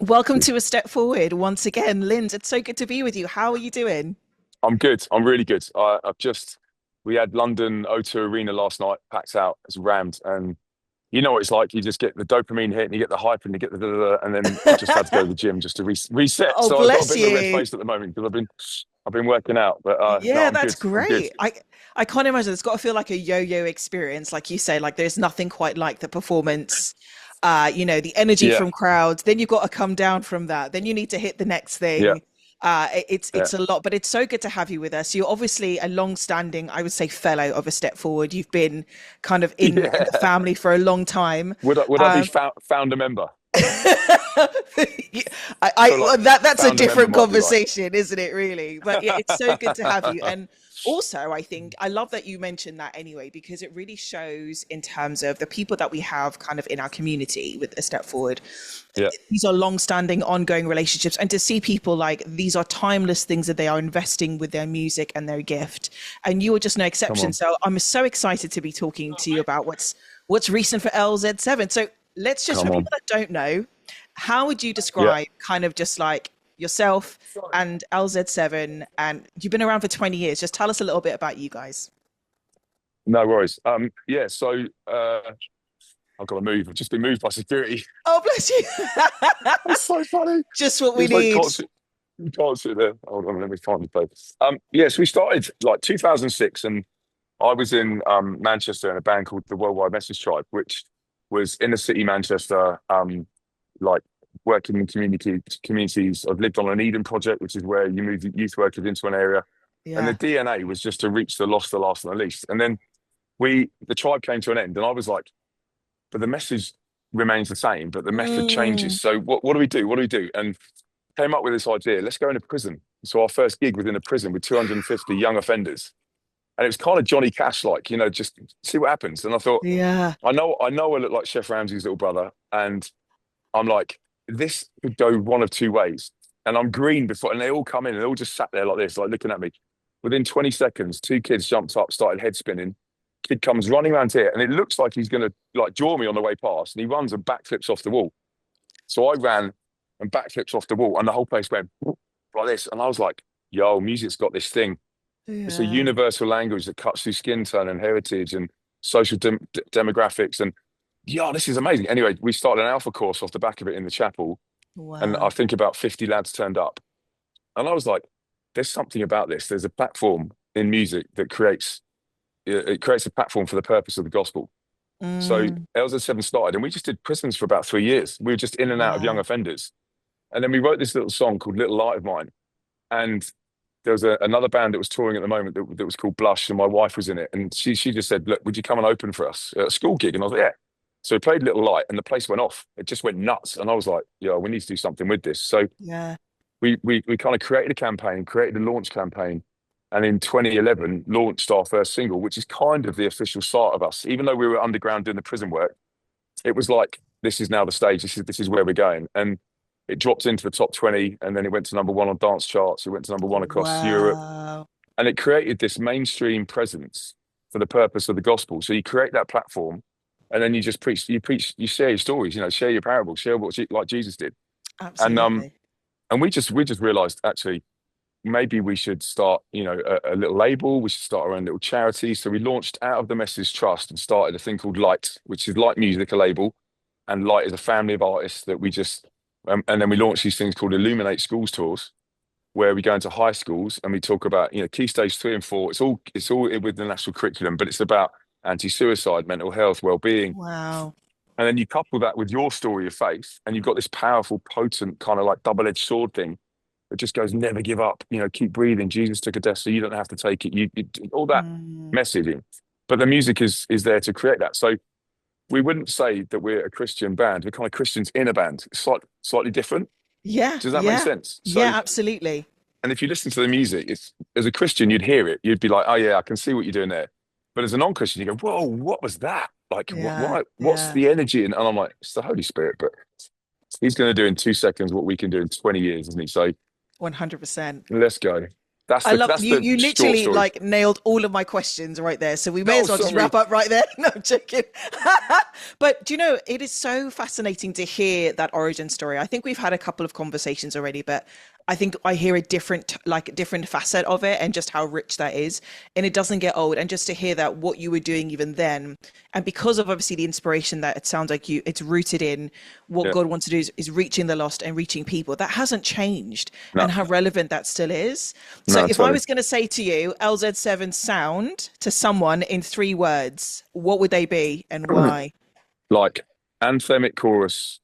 Welcome to A Step Forward once again, Lindz. It's so good to be with you. How are you doing? I'm good. I'm really good. We had London O2 Arena last night, packed out, it's rammed. And you know what it's like. You just get the dopamine hit and you get the hype and you get the, and then I've just had to go to the gym just to reset. Oh, So I've got a bless bit of a red you. face at the moment because I've been working out. But no, Yeah, I'm that's good. I'm good. great. I can't imagine. It's got to feel like a yo-yo experience, like you say. Like there's nothing quite like the performance. The energy Yeah, from crowds. Then you've got to come down from that. Then you need to hit the next yeah, thing. yeah, It's a lot, but it's so good to have you with us. You're obviously a long-standing, I would say, fellow of A Step Forward. You've been kind of in the yeah. family for a long time. Would I be Um, found a member? I Feel like well, that's a found a member different might be right. conversation, isn't it, really? But yeah, it's so good to have you. And also, I think I love that you mentioned that anyway, because it really shows in terms of the people that we have kind of in our community with A Step Forward. Yeah, These are long-standing, ongoing relationships, and to see people like these are timeless things that they are investing with their music and their gift, and you are just no come exception. on. So I'm so excited to be talking to you about what's recent for LZ7. So let's just, for Come on. people that don't know, how would you Yeah. describe kind of just like yourself and LZ7? And you've been around for 20 years. Just tell us a little bit about you guys. No worries. Yeah, so I've got to move. I've just been moved by security. Oh, bless you. That's so funny. Just what we It's like need. you can't sit there. Hold on, let me find the place. Yes, we started like 2006, and I was in Manchester in a band called the Worldwide Message Tribe, which was inner city Manchester, like working in communities. I've lived on an Eden project, which is where you move youth workers into an area, and the Yeah. DNA was just to reach the lost, the last, and the least. And then the tribe came to an end, and I was like, but the message remains the same, but the method Mm. changes. So what do we do? What do we do? And came up with this idea. Let's go into prison. So our first gig was in a prison with 250 young offenders, and it was kind of Johnny Cash like, just see what happens. And I thought, Yeah. I look like Chef Ramsay's little brother, and I'm like, this could go one of two ways. And I'm green before, and they all come in, and they all just sat there like this, like looking at me. Within 20 seconds, two kids jumped up, started head spinning. Kid comes running around here, and it looks like he's gonna like jaw me on the way past, and he runs and backflips off the wall. So I ran and backflips off the wall, and the whole place went like this. And I was like, yo, music's got this thing. It's a Yeah. universal language that cuts through skin tone and heritage and social demographics. And yeah, this is amazing. Anyway, we started an alpha course off the back of it in the chapel. And I Wow. think about 50 lads turned up. And I was like, there's something about this. There's a platform in music that creates a platform for the purpose of the gospel. So Mm. LZ7 started, and we just did prisons for about 3 years. We were just in and out of young Wow. offenders. And then we wrote this little song called Little Light of Mine. And there was another band that was touring at the moment that was called Blush, and my wife was in it. And she just said, look, would you come and open for us at a school gig? And I was like, yeah. So we played Little Light, and the place went off. It just went nuts. And I was like, yeah, we need to do something with this. So Yeah. we kind of created a campaign, created a launch campaign, and in 2011 launched our first single, which is kind of the official start of us. Even though we were underground doing the prison work, it was like this is now the stage. This is where we're going, and it dropped into the top 20, and then it went to number one on dance charts. It went to number one across Europe, Wow. and it created this mainstream presence for the purpose of the gospel. So you create that platform, and then you just preach, you share your stories, share your parables, share like Jesus did, and Absolutely. we just realized actually maybe we should start, a little label. We should start our own little charity. So we launched out of the Message Trust and started a thing called Light, which is Light Music, a label, and Light is a family of artists that we just, and then we launched these things called Illuminate Schools tours, where we go into high schools and we talk about, key stage 3 and 4. It's all with the national curriculum, but it's about anti-suicide, mental health, well-being. Wow. And then you couple that with your story of faith, and you've got this powerful, potent kind of like double-edged sword thing that just goes, never give up, keep breathing. Jesus took a death, so you don't have to take it. All that Mm. messaging, but the music is there to create that. So we wouldn't say that we're a Christian band. We're kind of Christians in a band. It's slightly different. Yeah. Does that make Yeah. sense? So, Yeah. Absolutely. and if you listen to the music, it's as a Christian, you'd hear it. You'd be like, oh yeah, I can see what you're doing there. But as a non-Christian, you go, whoa, what was that? Like, Yeah. why? What's Yeah. the energy? And I'm like, it's the Holy Spirit. But he's going to do in 2 seconds what we can do in 20 years, isn't he? So 100%. let's go. I love that's you. the You short literally story. like nailed all of my questions right there. So we may Oh, as well just sorry. wrap up right there. No, I'm joking. But do you know, it is so fascinating to hear that origin story. I think we've had a couple of conversations already, but I think I hear a different facet of it and just how rich that is. And it doesn't get old. And just to hear that what you were doing even then, and because of obviously the inspiration that it sounds like it's rooted in what Yeah. God wants to do is reaching the lost and reaching people. That hasn't changed, and No, how relevant that still is. So no, if I totally. was going to say to you LZ7 sound to someone in 3 words, what would they be and why? Like anthemic chorus,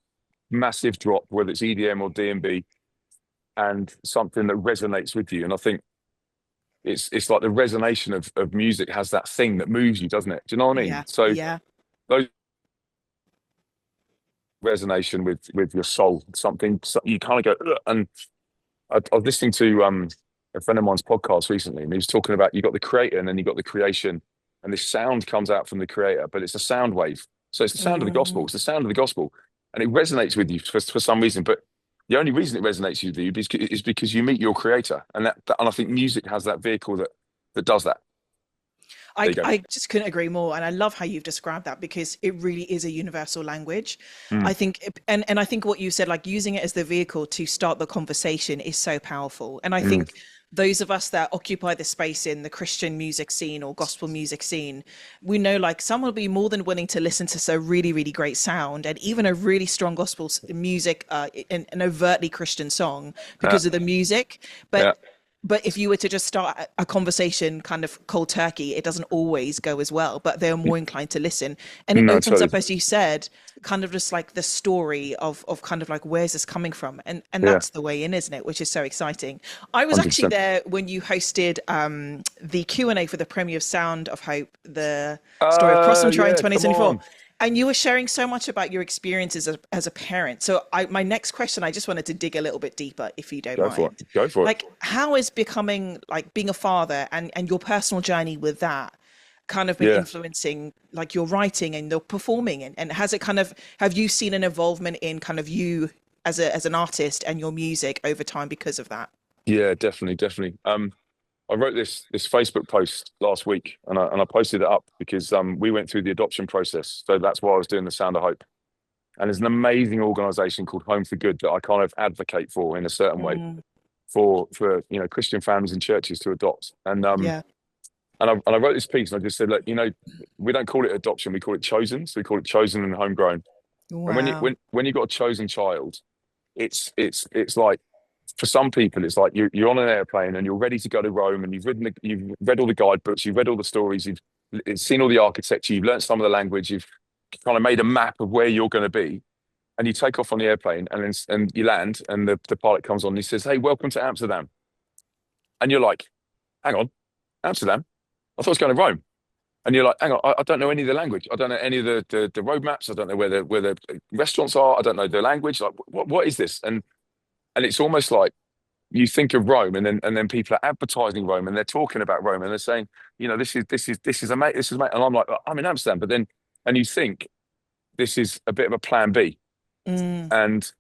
massive drop, whether it's EDM or D&B, and something that resonates with you. And I think it's like the resonation of music has that thing that moves you, doesn't it? Do you know what I mean? Yeah, So yeah. those resonation with your soul, something so you kind of go, "Ugh," and I was listening to a friend of mine's podcast recently, and he was talking about you got the creator and then you got the creation, and this sound comes out from the creator, but it's a sound wave. So it's the sound of the gospel. Mm. It's the sound of the gospel, and it resonates with you for some reason. But the only reason it resonates with you is because you meet your creator, and and I think music has that vehicle that does that. There I, you go. I just couldn't agree more. And I love how you've described that because it really is a universal language. Mm, I think, and I think what you said, like using it as the vehicle to start the conversation is so powerful. And I mm, think those of us that occupy the space in the Christian music scene or gospel music scene, we know like some will be more than willing to listen to so really, really great sound and even a really strong gospel music, an overtly Christian song yeah, because of the music. yeah. But if you were to just start a conversation kind of cold turkey, it doesn't always go as well, but they're more inclined to listen. And it No, opens up, totally. as you said, kind of just like the story of kind of like, where's this coming from? And Yeah, that's the way in, isn't it? Which is so exciting. I was actually 100%. there when you hosted the Q&A for the premiere of Sound of Hope, the story of Cross and Try in Yeah, come 2024. on. And you were sharing so much about your experiences as a parent. So my next question, I just wanted to dig a little bit deeper, if you don't Go for mind. it. Go for it. Like, how is becoming like being a father and your personal journey with that kind of been Yeah. influencing like your writing and your performing? And has it kind of, have you seen an involvement in kind of you as an artist and your music over time because of that? Yeah, definitely, definitely. I wrote this Facebook post last week, and I posted it up because we went through the adoption process. So that's why I was doing the Sound of Hope. And there's an amazing organisation called Home for Good that I kind of advocate for in a certain way Mm, for Christian families and churches to adopt. yeah. And I wrote this piece and I just said, look, we don't call it adoption, we call it chosen. So we call it chosen and homegrown. And Wow. when you got a chosen child, it's like for some people, it's like you're on an airplane and you're ready to go to Rome, and you've read all the guidebooks, you've read all the stories, you've seen all the architecture, you've learned some of the language, you've kind of made a map of where you're going to be, and you take off on the airplane, and you land, and the pilot comes on, and he says, "Hey, welcome to Amsterdam," and you're like, "Hang on, Amsterdam? I thought I was going to Rome." And you're like, hang on, I don't know any of the language. I don't know any of the road maps. I don't know where the restaurants are. I don't know the language. Like, what is this? And it's almost like you think of Rome, and then people are advertising Rome, and they're talking about Rome, and they're saying, this is a mate, this is a mate, and I'm like, I'm in Amsterdam, but then and you think this is a bit of a plan B, Mm, and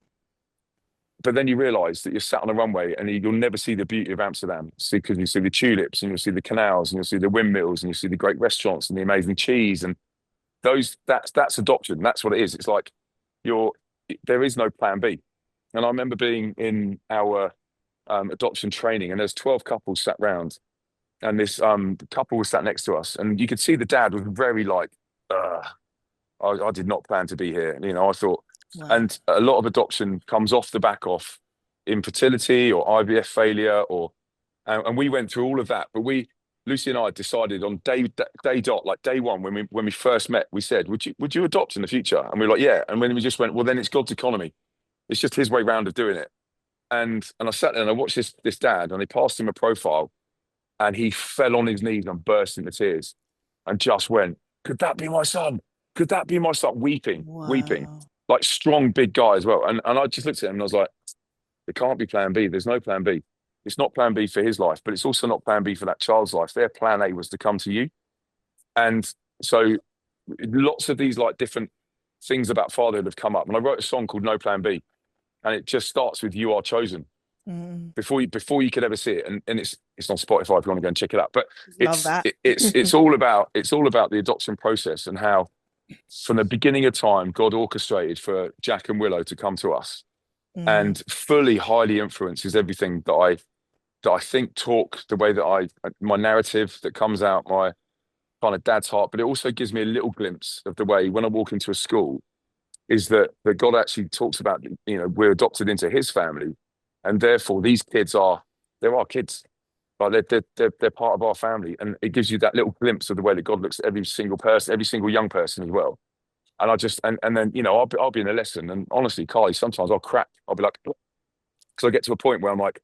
but then you realise that you're sat on a runway and you'll never see the beauty of Amsterdam, see because you see the tulips and you'll see the canals and you'll see the windmills and you'll see the great restaurants and the amazing cheese and that's adoption. That's what it is. It's like you're there is no plan B. And I remember being in our adoption training, and there's 12 couples sat round, and this couple was sat next to us, and you could see the dad was very like, I did not plan to be here. I thought, wow. and a lot of adoption comes off the back of infertility or IVF failure, and we went through all of that. But Lucy and I decided on day dot, like day one, when we first met, we said, would you adopt in the future? And we were like, yeah. And when we just went, well, then it's God's economy. It's just his way round of doing it. And I sat there and I watched this dad, and they passed him a profile, and he fell on his knees and burst into tears, and just went, "Could that be my son? Could that be my son?" Weeping, weeping, Wow. like strong big guy as well. And I just looked at him and I was like, "There can't be Plan B. There's no Plan B. It's not Plan B for his life, but it's also not Plan B for that child's life. Their Plan A was to come to you." And so lots of these like different things about fatherhood have come up. And I wrote a song called No Plan B, and it just starts with "You are chosen." Mm, before you could ever see it. And it's on Spotify if you want to go and check it out. But love that. it's all about the adoption process and how from the beginning of time God orchestrated for Jack and Willow to come to us Mm, and fully highly influences everything that I think, talk, the way that my narrative that comes out, my kind of dad's heart. But it also gives me a little glimpse of the way when I walk into a school is that God actually talks about, we're adopted into his family, and therefore these kids they're our kids. Like they're part of our family, and it gives you that little glimpse of the way that God looks at every single person, every single young person as well. And I just and then I'll be in a lesson, and honestly, Carly, sometimes I'll crack. I'll be like, because I get to a point where I'm like,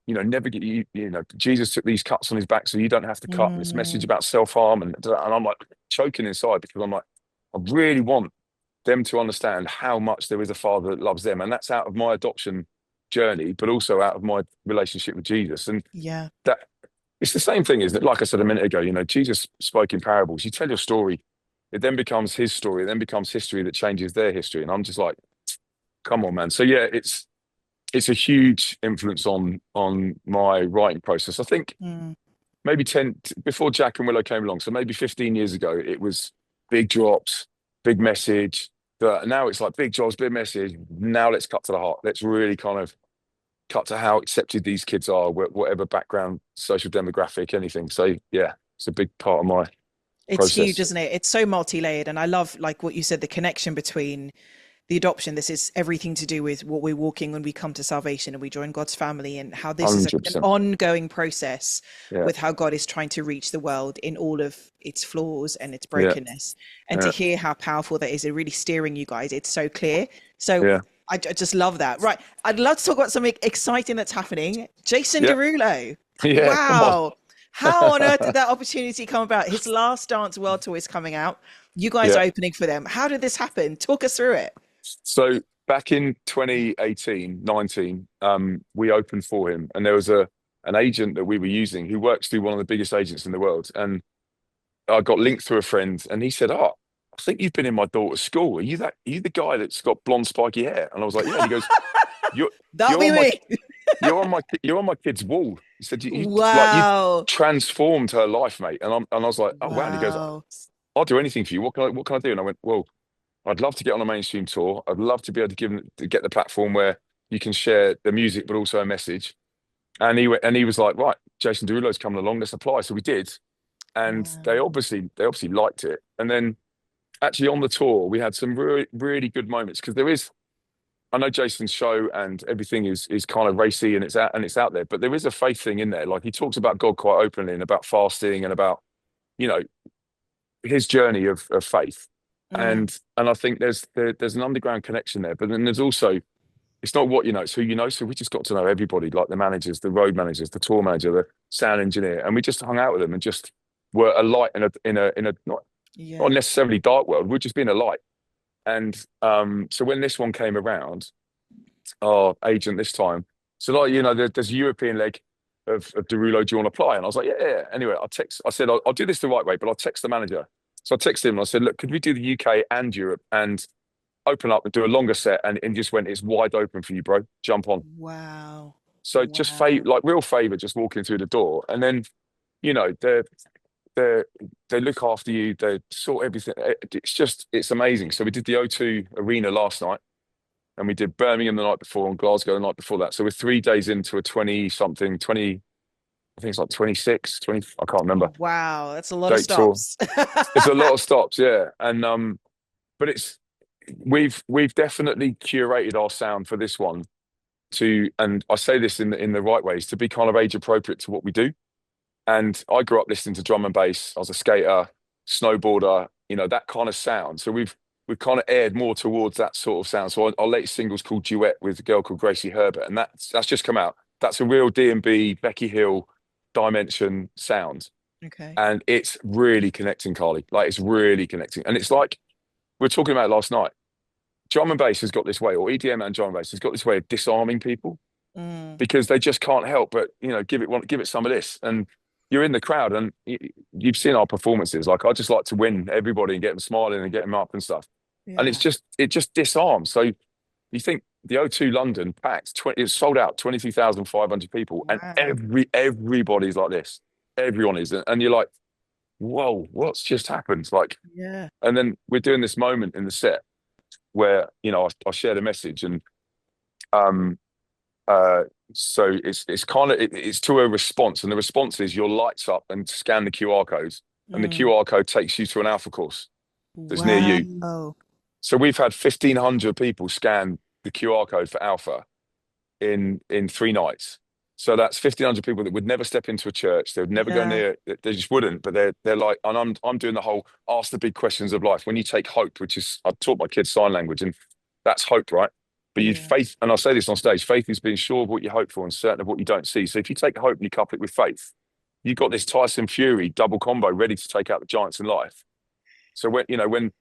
never get Jesus took these cuts on his back so you don't have to cut. And this message mm, about self-harm, and I'm like choking inside because I'm like, I really want them to understand how much there is a father that loves them. And that's out of my adoption journey, but also out of my relationship with Jesus. And yeah. that it's the same thing, isn't it? Like I said a minute ago, Jesus spoke in parables. You tell your story, it then becomes his story, it then becomes history that changes their history. And I'm just like, come on, man. So yeah, it's a huge influence on my writing process. I think Mm. maybe 10 before Jack and Willow came along, so maybe 15 years ago, it was big drops, big message. But now it's like big drops, big message. Now let's cut to the heart. Let's really kind of cut to how accepted these kids are, whatever background, social demographic, anything. So yeah, it's a big part of my It's huge, process. isn't it? It's so multi-layered. And I love like what you said, the connection between the adoption. This is everything to do with what we're walking when we come to salvation and we join God's family, and how this is an 100%. ongoing process Yeah, with how God is trying to reach the world in all of its flaws and its yeah, brokenness. And to yeah, hear how powerful that is, it really steering you guys. It's so clear. So yeah, I just love that. Right. I'd love to talk about something exciting that's happening. Jason yeah, Derulo. yeah. Come on. Wow. How on earth did that opportunity come about? His Last Dance World Tour is coming out. You guys Yeah. are opening for them. How did this happen? Talk us through it. So back in 2018, 19, we opened for him, and there was an agent that we were using who works through one of the biggest agents in the world. And I got linked through a friend, and he said, "Oh, I think you've been in my daughter's school. Are you the guy that's got blonde spiky hair?" And I was like, "Yeah." And he goes, "You're That'll you're be on my me. you're on my kid's wall." He said, you Wow. transformed her life, mate." And I was like, "Oh wow." And he goes, Wow. "I'll do anything for you. What can I do?" And I went, "Well, I'd love to get on a mainstream tour. I'd love to be able to get the platform where you can share the music, but also a message." And he was like, "Right, Jason Derulo's coming along. Let's apply." So we did, and Wow. they obviously liked it. And then actually on the tour, we had some really really good moments because there is. I know Jason's show and everything is kind of racy and it's out there, but there is a faith thing in there. Like he talks about God quite openly and about fasting and about you know his journey of faith. Mm, And I think there's an underground connection there. But then there's also it's not what you know, it's who you know. So we just got to know everybody, like the managers, the road managers, the tour manager, the sound engineer, and we just hung out with them and just were a light in a not yeah. necessarily dark world. We're just being a light. And so when this one came around, our agent this time, so like there's a European leg of Derulo. Do you want to apply? And I was like, yeah, yeah. Anyway, I said I'll do this the right way, but I'll text the manager. So I texted him and I said, look, could we do the UK and Europe and open up and do a longer set? And just went, it's wide open for you, bro. Jump on. Wow. So just Wow. like real favor, just walking through the door, and then you know they they look after you, they sort everything. It's amazing. So we did the O2 Arena last night, and we did Birmingham the night before and Glasgow the night before that. So we're 3 days into a 20 something, 20, I think it's like 26, 20, I can't remember, Wow. That's a lot of date tour. stops. It's a lot of stops, yeah. And but we've definitely curated our sound for this one and I say this in the right ways, to be kind of age appropriate to what we do. And I grew up listening to drum and bass. I was a skater, snowboarder, that kind of sound. So we've kind of aired more towards that sort of sound. So our latest single's called Duet with a girl called Gracie Herbert, and that's just come out. That's a real D&B, Becky Hill dimension sound. Okay. And it's really connecting, Carly. Like it's really connecting. And it's like we were talking about last night. Drum and bass has got this way, or EDM and drum and bass has got this way of disarming people Mm, because they just can't help but give it some of this. And you're in the crowd, and you've seen our performances. Like I just like to win everybody and get them smiling and get them up and stuff. And yeah. it just disarms. So you think the O2 London packed. It was sold out, 22,500 people, and Wow. everybody's like this. Everyone is, and you're like, whoa, what's just happened? Like, Yeah. and then we're doing this moment in the set where I shared a message, and um uh so it's kind of it's to a response, and the response is your lights up and scan the QR codes, and the Mm. QR code takes you to an alpha course that's near you. Wow. So we've had 1,500 people scan the QR code for alpha in 3 nights. So that's 1,500 people that would never step into a church. They would never go Yeah. near. They just wouldn't. But they're like, and I'm doing the whole ask the big questions of life. When you take hope, which is I taught my kids sign language, and that's hope, right? But you Yeah. faith, and I say this on stage: faith is being sure of what you hope for and certain of what you don't see. So if you take hope and you couple it with faith, you've got this Tyson Fury double combo ready to take out the giants in life. So when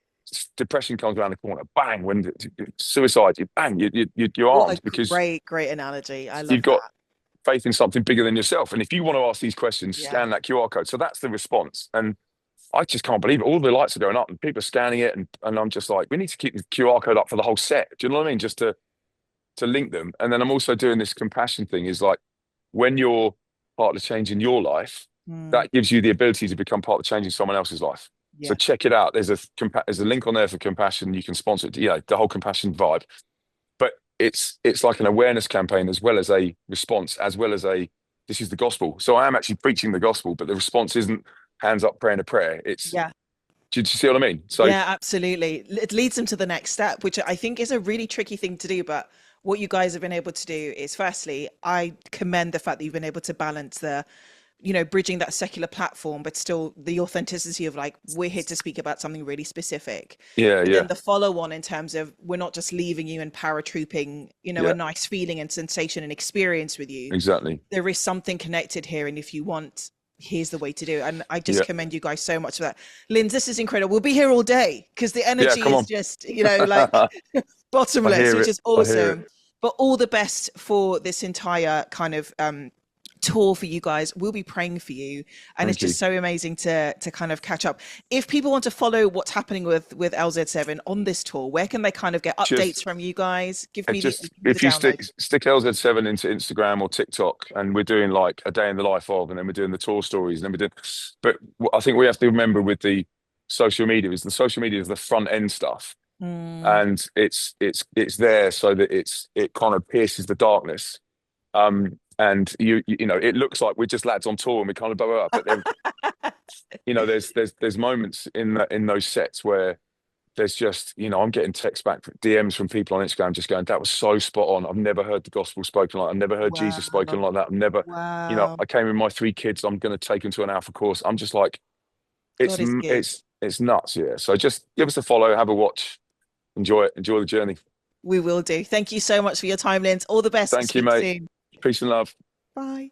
depression comes around the corner, bang! When suicide, bang! You're What armed a because great analogy. I you've love got that. faith in something bigger than yourself. And if you want to ask these questions, Yeah. scan that QR code. So that's the response. And I just can't believe it. All the lights are going up and people are scanning it. And I'm just like, we need to keep the QR code up for the whole set. Do you know what I mean? Just to link them. And then I'm also doing this compassion thing is like when you're part of the change in your life, Mm. that gives you the ability to become part of the change in someone else's life. So Yeah. check it out. There's a link on there for compassion. You can sponsor it, the whole compassion vibe. But it's like an awareness campaign as well as a response, as well as this is the gospel. So I am actually preaching the gospel, but the response isn't hands up praying a prayer. It's Yeah. do you see what I mean? So Yeah, absolutely. It leads them to the next step, which I think is a really tricky thing to do. But what you guys have been able to do is, firstly, I commend the fact that you've been able to balance bridging that secular platform, but still the authenticity of like, we're here to speak about something really specific. yeah, But then yeah, the follow on in terms of we're not just leaving you and paratrooping, a yeah, nice feeling and sensation and experience with you. exactly. There is something connected here. And if you want, here's the way to do it. And I just Yeah, commend you guys so much for that. Lynn, this is incredible. We'll be here all day because the yeah. energy Come is on, just, like I bottomless, hear which it. is I hear it. awesome. But all the best for this entire kind of tour for you guys. We'll be praying for you, and it's Thank you. just so amazing to kind of catch up. If people want to follow what's happening with LZ7 on this tour, where can they kind of get updates Just from you guys? Give me the just give me the if you download. stick LZ7 into Instagram or TikTok, and we're doing like a day in the life of, and then we're doing the tour stories, and then we're doing. But I think we have to remember with the social media is the front end stuff, Mm. and it's there so that it kind of pierces the darkness. And it looks like we're just lads on tour and we kind of blow up, but there, there's moments in those sets where there's just, I'm getting texts back, DMs from people on Instagram just going, that was so spot on. I've never heard the gospel spoken like, I've never heard Jesus spoken Wow. like that. I've never, Wow. I came with my 3 kids. I'm going to take them to an alpha course. I'm just like, it's God is good. it's nuts, yeah. So just give us a follow, have a watch, enjoy it, enjoy the journey. We will do. Thank you so much for your time, Lynn. All the best. Thank you, Speak mate. soon. Peace and love. Bye.